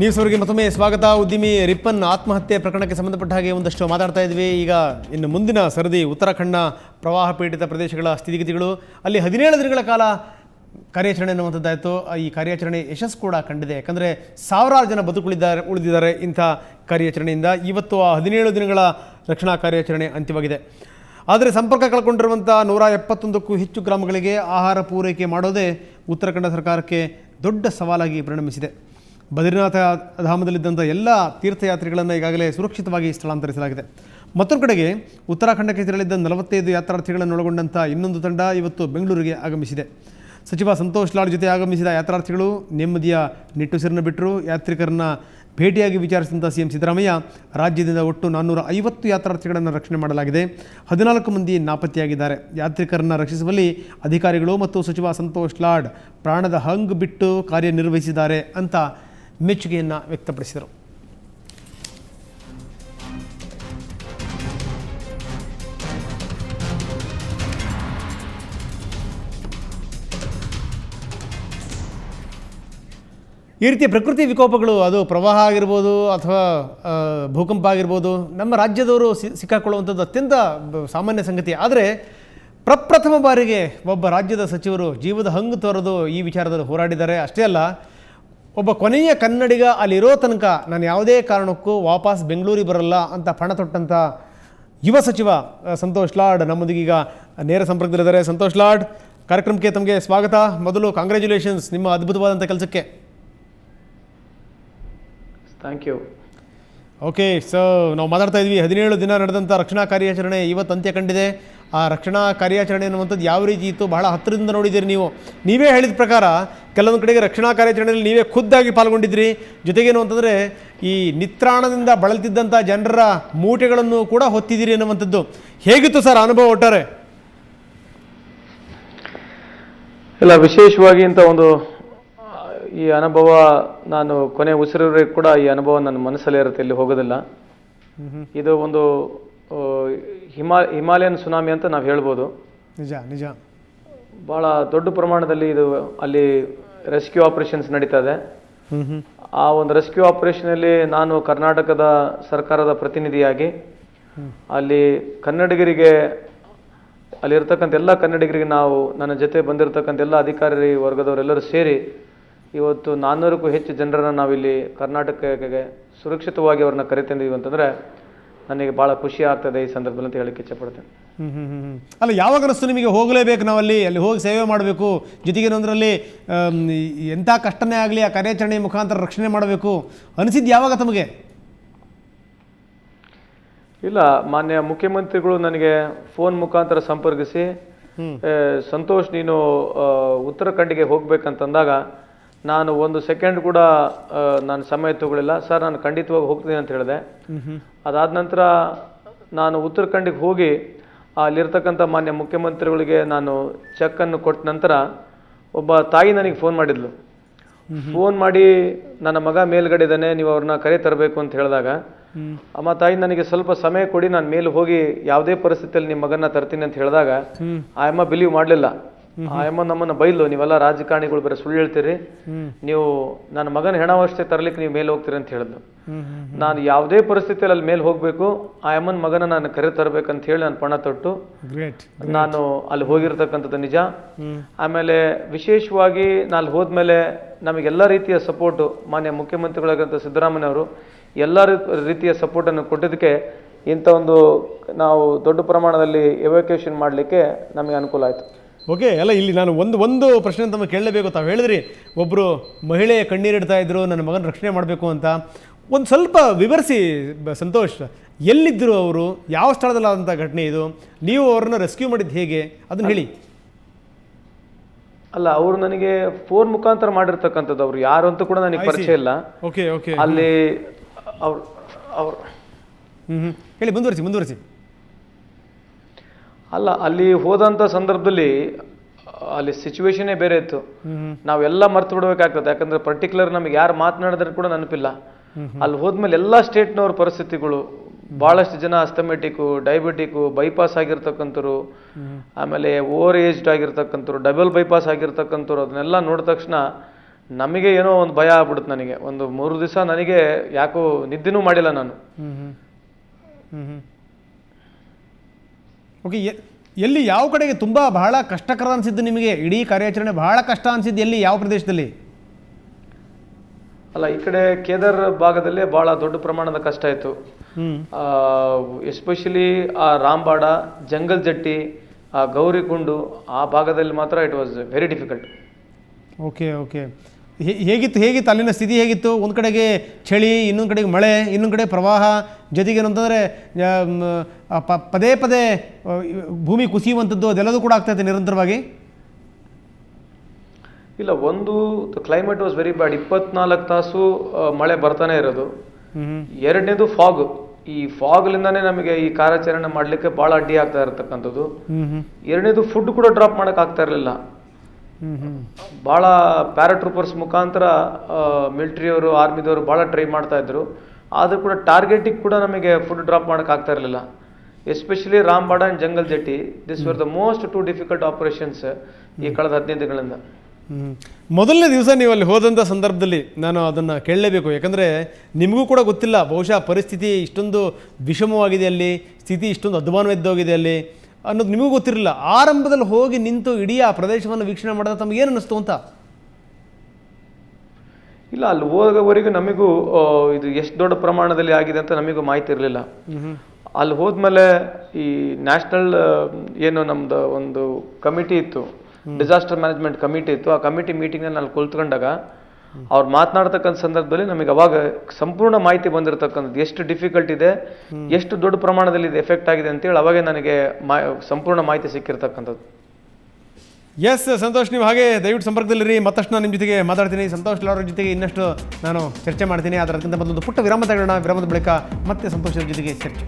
ನ್ಯೂಸ್ವರೆಗೆ ಮತ್ತೊಮ್ಮೆ ಸ್ವಾಗತ. ಉದ್ಯಮಿ ರಿಪ್ಪನ್ ಆತ್ಮಹತ್ಯೆ ಪ್ರಕರಣಕ್ಕೆ ಸಂಬಂಧಪಟ್ಟ ಹಾಗೆ ಒಂದಷ್ಟು ಮಾತಾಡ್ತಾ ಇದ್ವಿ. ಈಗ ಇನ್ನು ಮುಂದಿನ ಸರದಿ ಉತ್ತರಾಖಂಡ್ನ ಪ್ರವಾಹ ಪೀಡಿತ ಪ್ರದೇಶಗಳ ಸ್ಥಿತಿಗತಿಗಳು. ಅಲ್ಲಿ 17 ದಿನಗಳ ಕಾಲ ಕಾರ್ಯಾಚರಣೆ ಅನ್ನುವಂಥದ್ದಾಯಿತು. ಈ ಕಾರ್ಯಾಚರಣೆ ಯಶಸ್ಸು ಕೂಡ ಕಂಡಿದೆ. ಯಾಕಂದರೆ ಸಾವಿರಾರು ಜನ ಉಳಿದಿದ್ದಾರೆ ಇಂಥ ಕಾರ್ಯಾಚರಣೆಯಿಂದ. ಇವತ್ತು ಆ 17 ದಿನಗಳ ರಕ್ಷಣಾ ಕಾರ್ಯಾಚರಣೆ ಅಂತ್ಯವಾಗಿದೆ. ಆದರೆ ಸಂಪರ್ಕ ಕಳ್ಕೊಂಡಿರುವಂಥ 171ಕ್ಕೂ ಹೆಚ್ಚು ಗ್ರಾಮಗಳಿಗೆ ಆಹಾರ ಪೂರೈಕೆ ಮಾಡೋದೇ ಉತ್ತರಾಖಂಡ ಸರ್ಕಾರಕ್ಕೆ ದೊಡ್ಡ ಸವಾಲಾಗಿ ಪರಿಣಮಿಸಿದೆ. ಬದ್ರಿನಾಥ ಧಾಮದಲ್ಲಿದ್ದಂಥ ಎಲ್ಲ ತೀರ್ಥಯಾತ್ರಿಗಳನ್ನು ಈಗಾಗಲೇ ಸುರಕ್ಷಿತವಾಗಿ ಸ್ಥಳಾಂತರಿಸಲಾಗಿದೆ. ಮತ್ತೊಂದು ಕಡೆಗೆ ಉತ್ತರಾಖಂಡಕ್ಕೆ ತೆರಳಿದ್ದ 45 ಯಾತ್ರಾರ್ಥಿಗಳನ್ನು ಒಳಗೊಂಡಂಥ ಇನ್ನೊಂದು ತಂಡ ಇವತ್ತು ಬೆಂಗಳೂರಿಗೆ ಆಗಮಿಸಿದೆ. ಸಚಿವ ಸಂತೋಷ್ ಲಾಡ್ ಜೊತೆ ಆಗಮಿಸಿದ ಯಾತ್ರಾರ್ಥಿಗಳು ನೆಮ್ಮದಿಯ ನಿಟ್ಟುಸಿರನ್ನು ಬಿಟ್ಟರು. ಯಾತ್ರಿಕರನ್ನ ಭೇಟಿಯಾಗಿ ವಿಚಾರಿಸಿದಂಥ ಸಿಎಂ ಸಿದ್ದರಾಮಯ್ಯ, ರಾಜ್ಯದಿಂದ ಒಟ್ಟು 450 ಯಾತ್ರಾರ್ಥಿಗಳನ್ನು ರಕ್ಷಣೆ ಮಾಡಲಾಗಿದೆ. 14 ಮಂದಿ ನಾಪತ್ತೆಯಾಗಿದ್ದಾರೆ. ಯಾತ್ರಿಕರನ್ನು ರಕ್ಷಿಸುವಲ್ಲಿ ಅಧಿಕಾರಿಗಳು ಮತ್ತು ಸಚಿವ ಸಂತೋಷ್ ಲಾಡ್ ಪ್ರಾಣದ ಹಂಗು ಬಿಟ್ಟು ಕಾರ್ಯನಿರ್ವಹಿಸಿದ್ದಾರೆ ಅಂತ ಮೆಚ್ಚುಗೆಯನ್ನು ವ್ಯಕ್ತಪಡಿಸಿದರು. ಈ ರೀತಿಯ ಪ್ರಕೃತಿ ವಿಕೋಪಗಳು, ಅದು ಪ್ರವಾಹ ಆಗಿರ್ಬೋದು ಅಥವಾ ಭೂಕಂಪ ಆಗಿರ್ಬೋದು, ನಮ್ಮ ರಾಜ್ಯದವರು ಸಿಕ್ಕಾಕೊಳ್ಳುವಂಥದ್ದು ಅತ್ಯಂತ ಸಾಮಾನ್ಯ ಸಂಗತಿ. ಆದರೆ ಪ್ರಪ್ರಥಮ ಬಾರಿಗೆ ಒಬ್ಬ ರಾಜ್ಯದ ಸಚಿವರು ಜೀವದ ಹಂಗು ತೋರದು ಈ ವಿಚಾರದಲ್ಲಿ ಹೋರಾಡಿದ್ದಾರೆ. ಅಷ್ಟೇ ಅಲ್ಲ, ಒಬ್ಬ ಕೊನೆಯ ಕನ್ನಡಿಗ ಅಲ್ಲಿರೋ ತನಕ ನಾನು ಯಾವುದೇ ಕಾರಣಕ್ಕೂ ವಾಪಸ್ ಬೆಂಗಳೂರಿಗೆ ಬರಲ್ಲ ಅಂತ ಪಣ ತೊಟ್ಟಂಥ ಯುವ ಸಚಿವ ಸಂತೋಷ್ ಲಾಡ್ ನಮ್ಮೊಂದಿಗೀಗ ನೇರ ಸಂಪರ್ಕದಲ್ಲಿದ್ದಾರೆ. ಸಂತೋಷ್ ಲಾಡ್, ಕಾರ್ಯಕ್ರಮಕ್ಕೆ ತಮಗೆ ಸ್ವಾಗತ. ಮೊದಲು ಕಾಂಗ್ರ್ಯಾಚುಲೇಷನ್ಸ್ ನಿಮ್ಮ ಅದ್ಭುತವಾದಂಥ ಕೆಲಸಕ್ಕೆ. Thank you. ಓಕೆ, ಸೊ ನಾವು ಮಾತಾಡ್ತಾ ಇದ್ವಿ, 17 ದಿನ ನಡೆದಂಥ ರಕ್ಷಣಾ ಕಾರ್ಯಾಚರಣೆ ಇವತ್ತು ಅಂತ್ಯ ಕಂಡಿದೆ. ಆ ರಕ್ಷಣಾ ಕಾರ್ಯಾಚರಣೆ ಅನ್ನುವಂಥದ್ದು ಯಾವ ರೀತಿ ಇತ್ತು, ಬಹಳ ಹತ್ತಿರದಿಂದ ನೋಡಿದ್ದೀರಿ ನೀವು. ನೀವೇ ಹೇಳಿದ ಪ್ರಕಾರ ಕೆಲವೊಂದು ಕಡೆಗೆ ರಕ್ಷಣಾ ಕಾರ್ಯಾಚರಣೆಯಲ್ಲಿ ನೀವೇ ಖುದ್ದಾಗಿ ಪಾಲ್ಗೊಂಡಿದ್ರಿ. ಜೊತೆಗೇನು ಅಂತಂದರೆ ಈ ನಿತ್ರಾಣದಿಂದ ಬಳಲ್ತಿದ್ದಂಥ ಜನರ ಮೂಟೆಗಳನ್ನು ಕೂಡ ಹೊತ್ತಿದ್ದೀರಿ ಅನ್ನುವಂಥದ್ದು. ಹೇಗಿತ್ತು ಸರ್ ಅನುಭವ ಒಟ್ಟಾರೆ? ಇಲ್ಲ, ವಿಶೇಷವಾಗಿ ಇಂಥ ಒಂದು ಈ ಅನುಭವ ನಾನು ಕೊನೆ ಉಸಿರವರೆಗೂ ಕೂಡ ಈ ಅನುಭವ ನನ್ನ ಮನಸ್ಸಲ್ಲೇ ಇರುತ್ತೆ, ಇಲ್ಲಿ ಹೋಗೋದಿಲ್ಲ. ಇದು ಒಂದು ಹಿಮಾಲಯನ್ ಸುನಾಮಿ ಅಂತ ನಾವು ಹೇಳ್ಬೋದು. ನಿಜ ನಿಜ. ಭಾಳ ದೊಡ್ಡ ಪ್ರಮಾಣದಲ್ಲಿ ಇದು ಅಲ್ಲಿ ರೆಸ್ಕ್ಯೂ ಆಪರೇಷನ್ಸ್ ನಡೀತಾ ಇದೆ. ಆ ಒಂದು ರೆಸ್ಕ್ಯೂ ಆಪರೇಷನಲ್ಲಿ ನಾನು ಕರ್ನಾಟಕದ ಸರ್ಕಾರದ ಪ್ರತಿನಿಧಿಯಾಗಿ ಅಲ್ಲಿ ಕನ್ನಡಿಗರಿಗೆ, ಅಲ್ಲಿರ್ತಕ್ಕಂಥ ಎಲ್ಲ ಕನ್ನಡಿಗರಿಗೆ, ನಾವು ನನ್ನ ಜೊತೆ ಬಂದಿರತಕ್ಕಂಥ ಎಲ್ಲ ಅಧಿಕಾರಿ ವರ್ಗದವರೆಲ್ಲರೂ ಸೇರಿ ಇವತ್ತು 400ಕ್ಕೂ ಹೆಚ್ಚು ಜನರನ್ನು ನಾವಿಲ್ಲಿ ಕರ್ನಾಟಕಕ್ಕೆ ಸುರಕ್ಷಿತವಾಗಿ ಅವ್ರನ್ನ ಕರೆತಂದಿದ್ದೀವಿ ಅಂತಂದರೆ ನನಗೆ ಭಾಳ ಖುಷಿ ಆಗ್ತದೆ ಈ ಸಂದರ್ಭದಲ್ಲಿ ಅಂತ ಹೇಳಕ್ಕೆ ಇಚ್ಛೆಪಡ್ತೇನೆ. ಅಲ್ಲ, ಯಾವಾಗ ಅನಿಸ್ತು ನಿಮಗೆ ಹೋಗಲೇಬೇಕು, ನಾವು ಅಲ್ಲಿ ಹೋಗಿ ಸೇವೆ ಮಾಡಬೇಕು, ಜೊತೆಗೇನಂದ್ರಲ್ಲಿ ಎಂಥ ಕಷ್ಟನೇ ಆಗಲಿ ಆ ಕಾರ್ಯಾಚರಣೆ ಮುಖಾಂತರ ರಕ್ಷಣೆ ಮಾಡಬೇಕು ಅನಿಸಿದ್ದು ಯಾವಾಗ ತಮಗೆ? ಇಲ್ಲ, ಮಾನ್ಯ ಮುಖ್ಯಮಂತ್ರಿಗಳು ನನಗೆ ಫೋನ್ ಮುಖಾಂತರ ಸಂಪರ್ಕಿಸಿ, ಸಂತೋಷ್ ನೀನು ಉತ್ತರಾಖಂಡಿಗೆ ಹೋಗ್ಬೇಕಂತಂದಾಗ ನಾನು 1 ಸೆಕೆಂಡ್ ಕೂಡ ನಾನು ಸಮಯ ತಗೊಳ್ಳಿಲ್ಲ. ಸರ್, ನಾನು ಖಂಡಿತವಾಗಿ ಹೋಗ್ತೀನಿ ಅಂತ ಹೇಳಿದೆ. ಅದಾದ ನಂತರ ನಾನು ಉತ್ತರಾಖಂಡಿಗೆ ಹೋಗಿ ಅಲ್ಲಿರ್ತಕ್ಕಂಥ ಮಾನ್ಯ ಮುಖ್ಯಮಂತ್ರಿಗಳಿಗೆ ನಾನು ಚೆಕ್ಕನ್ನು ಕೊಟ್ಟ ನಂತರ ಒಬ್ಬ ತಾಯಿ ನನಗೆ ಫೋನ್ ಮಾಡಿದ್ಲು. ಫೋನ್ ಮಾಡಿ ನನ್ನ ಮಗ ಮೇಲ್ಗಡೆ ಇದ್ದಾನೆ, ನೀವು ಅವ್ರನ್ನ ಕರೆ ತರಬೇಕು ಅಂತ ಹೇಳಿದಾಗ, ಅಮ್ಮ ತಾಯಿ ನನಗೆ ಸ್ವಲ್ಪ ಸಮಯ ಕೊಡಿ, ನಾನು ಮೇಲೆ ಹೋಗಿ ಯಾವುದೇ ಪರಿಸ್ಥಿತಿಯಲ್ಲಿ ನಿಮ್ಮ ಮಗನ ತರ್ತೀನಿ ಅಂತ ಹೇಳಿದಾಗ ಆ ಅಮ್ಮ ಬಿಲೀವ್ ಮಾಡಲಿಲ್ಲ. ಆ ಅಮ್ಮ ನಮ್ಮನ್ನು ಬೈಲು, ನೀವೆಲ್ಲ ರಾಜಕಾರಣಿಗಳು ಬೇರೆ ಸುಳ್ಳು ಹೇಳ್ತೀರಿ, ನೀವು ನನ್ನ ಮಗನ ಹೆಣವಷ್ಟೇ ತರಲಿಕ್ಕೆ ನೀವು ಮೇಲೆ ಹೋಗ್ತೀರಿ ಅಂತ ಹೇಳಿದ್ರು. ನಾನು ಯಾವುದೇ ಪರಿಸ್ಥಿತಿಯಲ್ಲಿ ಅಲ್ಲಿ ಮೇಲೆ ಹೋಗಬೇಕು, ಆ ಅಮ್ಮನ ಮಗನ ನಾನು ಕರೆ ತರಬೇಕಂತ ಹೇಳಿ ನಾನು ಪಣ ತೊಟ್ಟು ನಾನು ಅಲ್ಲಿ ಹೋಗಿರ್ತಕ್ಕಂಥದ್ದು ನಿಜ. ಆಮೇಲೆ ವಿಶೇಷವಾಗಿ ನಾನು ಹೋದ್ಮೇಲೆ ನಮಗೆಲ್ಲ ರೀತಿಯ ಸಪೋರ್ಟು ಮಾನ್ಯ ಮುಖ್ಯಮಂತ್ರಿಗಳಾದಂಥ ಸಿದ್ದರಾಮಯ್ಯ ಅವರು ಎಲ್ಲ ರೀತಿಯ ಸಪೋರ್ಟನ್ನು ಕೊಟ್ಟಿದ್ದಕ್ಕೆ ಇಂಥ ಒಂದು ನಾವು ದೊಡ್ಡ ಪ್ರಮಾಣದಲ್ಲಿ ಎವಾಕ್ಯುಯೇಷನ್ ಮಾಡಲಿಕ್ಕೆ ನಮಗೆ ಅನುಕೂಲ ಆಯಿತು. ಓಕೆ, ಅಲ್ಲ ಇಲ್ಲಿ ನಾನು ಒಂದು ಪ್ರಶ್ನೆ ತಮಗೆ ಕೇಳಲೇಬೇಕು. ತಾವು ಹೇಳಿದ್ರಿ ಒಬ್ಬರು ಮಹಿಳೆ ಕಣ್ಣೀರಿಡ್ತಾ ಇದ್ರು, ನನ್ನ ಮಗನ ರಕ್ಷಣೆ ಮಾಡಬೇಕು ಅಂತ. ಒಂದು ಸ್ವಲ್ಪ ವಿವರಿಸಿ ಸಂತೋಷ್, ಎಲ್ಲಿದ್ದರು ಅವರು, ಯಾವ ಸ್ಥಳದಲ್ಲಾದಂಥ ಘಟನೆ ಇದು, ನೀವು ಅವ್ರನ್ನ ರೆಸ್ಕ್ಯೂ ಮಾಡಿದ್ದು ಹೇಗೆ, ಅದನ್ನು ಹೇಳಿ. ಅಲ್ಲ, ಅವರು ನನಗೆ ಫೋನ್ ಮುಖಾಂತರ ಮಾಡಿರ್ತಕ್ಕಂಥದ್ದು, ಅವರು ಯಾರು ಅಂತ ಕೂಡ ನನಗೆ ಪರಿಚಯ ಇಲ್ಲ. ಓಕೆ ಓಕೆ, ಅಲ್ಲಿ ಅವ್ರು ಹೇಳಿ, ಮುಂದುವರಿಸಿ. ಅಲ್ಲ, ಅಲ್ಲಿ ಹೋದಂಥ ಸಂದರ್ಭದಲ್ಲಿ ಅಲ್ಲಿ ಸಿಚುವೇಶನ್ನೇ ಬೇರೆ ಇತ್ತು. ನಾವೆಲ್ಲ ಮರ್ತು ಬಿಡಬೇಕಾಗ್ತದೆ, ಯಾಕಂದ್ರೆ ಪರ್ಟಿಕ್ಯುಲರ್ ನಮಗೆ ಯಾರು ಮಾತನಾಡಿದ್ರೆ ಕೂಡ ನೆನಪಿಲ್ಲ. ಅಲ್ಲಿ ಹೋದ್ಮೇಲೆ ಎಲ್ಲ ಸ್ಟೇಟ್ನವ್ರ ಪರಿಸ್ಥಿತಿಗಳು, ಭಾಳಷ್ಟು ಜನ ಅಸ್ತಮೆಟಿಕ್ಕು, ಡಯಾಬಿಟಿಕ್ಕು, ಬೈಪಾಸ್ ಆಗಿರ್ತಕ್ಕಂಥವ್ರು, ಆಮೇಲೆ ಓವರ್ ಏಜ್ಡ್ ಆಗಿರ್ತಕ್ಕಂಥವ್ರು, ಡಬಲ್ ಬೈಪಾಸ್ ಆಗಿರ್ತಕ್ಕಂಥವ್ರು, ಅದನ್ನೆಲ್ಲ ನೋಡಿದ ತಕ್ಷಣ ನಮಗೆ ಏನೋ ಒಂದು ಭಯ ಆಗ್ಬಿಡುತ್ತೆ. ನನಗೆ ಒಂದು 3 ದಿವಸ ನನಗೆ ಯಾಕೋ ನಿದ್ದೆನೂ ಮಾಡಿಲ್ಲ ನಾನು. ಓಕೆ, ಎಲ್ಲಿ ಯಾವ ಕಡೆಗೆ ತುಂಬ ಬಹಳ ಕಷ್ಟಕರ ಅನಿಸಿದ್ದು ನಿಮಗೆ? ಇಡೀ ಕಾರ್ಯಾಚರಣೆ ಬಹಳ ಕಷ್ಟ ಅನಿಸಿದ್ದು ಎಲ್ಲಿ, ಯಾವ ಪ್ರದೇಶದಲ್ಲಿ? ಅಲ್ಲ, ಈ ಕಡೆ ಕೇದಾರ್ ಭಾಗದಲ್ಲೇ ಬಹಳ ದೊಡ್ಡ ಪ್ರಮಾಣದ ಕಷ್ಟ ಇತ್ತು. ಎಸ್ಪೆಷಲಿ ಆ ರಾಂಬಾಡ, ಜಂಗಲ್ ಜಟ್ಟಿ, ಆ ಗೌರಿಕುಂಡು, ಆ ಭಾಗದಲ್ಲಿ ಮಾತ್ರ it was very difficult. Okay okay, ಹೇಗಿತ್ತು ಅಲ್ಲಿನ ಸ್ಥಿತಿ ಹೇಗಿತ್ತು? ಒಂದು ಕಡೆಗೆ ಚಳಿ, ಇನ್ನೊಂದು ಕಡೆಗೆ ಮಳೆ, ಇನ್ನೊಂದು ಕಡೆ ಪ್ರವಾಹ, ಜೊತೆಗೆ ಏನಂತಂದರೆ ಪದೇ ಪದೇ ಭೂಮಿ ಕುಸಿಯುವಂಥದ್ದು ಅದೆಲ್ಲದೂ ಕೂಡ ಆಗ್ತಾಯಿದೆ ನಿರಂತರವಾಗಿ? ಇಲ್ಲ, ಒಂದು ಕ್ಲೈಮೇಟ್ ವಾಸ್ ವೆರಿ ಬ್ಯಾಡ್. 24 ತಾಸು ಮಳೆ ಬರ್ತಾನೆ ಇರೋದು. ಎರಡನೇದು ಫಾಗ್. ಈ ಫಾಗ್ಲಿಂದಾನೇ ನಮಗೆ ಈ ಕಾರ್ಯಾಚರಣೆ ಮಾಡಲಿಕ್ಕೆ ಭಾಳ ಅಡ್ಡಿ ಆಗ್ತಾ ಇರತಕ್ಕಂಥದ್ದು. ಎರಡನೇದು ಫುಡ್ ಕೂಡ ಡ್ರಾಪ್ ಮಾಡೋಕೆ ಆಗ್ತಾ ಇರಲಿಲ್ಲ. ಭಾಳ ಪ್ಯಾರಾಟ್ರೂಪರ್ಸ್ ಮುಖಾಂತರ ಮಿಲಿಟ್ರಿಯವರು, ಆರ್ಮಿದವರು ಭಾಳ ಟ್ರೈ ಮಾಡ್ತಾ ಇದ್ರು. ಆದರೂ ಕೂಡ ಟಾರ್ಗೆಟಿಗೆ ಕೂಡ ನಮಗೆ ಫುಡ್ ಡ್ರಾಪ್ ಮಾಡೋಕೆ ಆಗ್ತಾ ಇರಲಿಲ್ಲ. ಎಸ್ಪೆಷಲಿ ರಾಂಬಾಡ ಆ್ಯಂಡ್ ಜಂಗಲ್ ಜಟ್ಟಿ, this were the most 2 difficult operations ಈ ಕಳೆದ 15 ದಿನಗಳಿಂದ. ಮೊದಲನೇ ದಿವಸ ನೀವು ಅಲ್ಲಿ ಹೋದಂಥ ಸಂದರ್ಭದಲ್ಲಿ ನಾನು ಅದನ್ನು ಕೇಳಲೇಬೇಕು, ಯಾಕಂದರೆ ನಿಮಗೂ ಕೂಡ ಗೊತ್ತಿಲ್ಲ ಬಹುಶಃ ಪರಿಸ್ಥಿತಿ ಇಷ್ಟೊಂದು ವಿಷಮವಾಗಿದೆ ಅಲ್ಲಿ, ಸ್ಥಿತಿ ಇಷ್ಟೊಂದು ಅಧ್ವಾನವೆದ್ದೋಗಿದೆ ಅಲ್ಲಿ ಅನ್ನೋದು ನಿಮಗೂ ಗೊತ್ತಿರಲಿಲ್ಲ. ಆರಂಭದಲ್ಲಿ ಹೋಗಿ ನಿಂತು ಇಡೀ ಆ ಪ್ರದೇಶವನ್ನು ವೀಕ್ಷಣೆ ಮಾಡಿದಾಗ ತಮಗೆ ಏನು ಅನ್ನಿಸ್ತು ಅಂತ? ಇಲ್ಲ, ಅಲ್ಲಿ ಹೋಗೋವರೆಗೂ ನಮಗೂ ಇದು ಎಷ್ಟು ದೊಡ್ಡ ಪ್ರಮಾಣದಲ್ಲಿ ಆಗಿದೆ ಅಂತ ನಮಗೂ ಮಾಹಿತಿ ಇರಲಿಲ್ಲ. ಅಲ್ಲಿ ಹೋದ್ಮೇಲೆ ಈ ನ್ಯಾಷನಲ್ ಏನು ನಮ್ದು ಒಂದು ಕಮಿಟಿ ಇತ್ತು, ಡಿಸಾಸ್ಟರ್ ಮ್ಯಾನೇಜ್ಮೆಂಟ್ ಕಮಿಟಿ ಇತ್ತು. ಆ ಕಮಿಟಿ ಮೀಟಿಂಗ್ನಲ್ಲಿ ನಾನು ಕುಳಿತುಕೊಂಡಾಗ ಅವ್ರು ಮಾತನಾಡ್ತಕ್ಕಂಥ ಸಂದರ್ಭದಲ್ಲಿ ನಮಗೆ ಅವಾಗ ಸಂಪೂರ್ಣ ಮಾಹಿತಿ ಬಂದಿರತಕ್ಕಂಥದ್ದು, ಎಷ್ಟು ಡಿಫಿಕಲ್ಟ್ ಇದೆ, ಎಷ್ಟು ದೊಡ್ಡ ಪ್ರಮಾಣದಲ್ಲಿ ಇದು ಎಫೆಕ್ಟ್ ಆಗಿದೆ ಅಂತೇಳಿ ಅವಾಗೇ ನನಗೆ ಸಂಪೂರ್ಣ ಮಾಹಿತಿ ಸಿಕ್ಕಿರ್ತಕ್ಕಂಥದ್ದು. ಎಸ್ ಸಂತೋಷ್, ನೀವು ಹಾಗೆ ದಯವಿಟ್ಟು ಸಂಪರ್ಕದಲ್ಲಿರಿ. ಮತ್ತಷ್ಟು ನಾನು ನಿಮ್ಮ ಜೊತೆಗೆ ಮಾತಾಡ್ತೀನಿ. ಸಂತೋಷ್ ಲಾವರ ಜೊತೆಗೆ ಇನ್ನಷ್ಟು ನಾನು ಚರ್ಚೆ ಮಾಡ್ತೀನಿ. ಅದಕ್ಕಿಂತ ಮೊದಲೊಂದು ಪುಟ್ಟ ವಿರಾಮ ತಗೊಳ್ಳೋಣ. ವಿರಾಮದ ಬಳಿಕ ಮತ್ತೆ ಸಂತೋಷ್ ಜೊತೆಗೆ ಚರ್ಚೆ.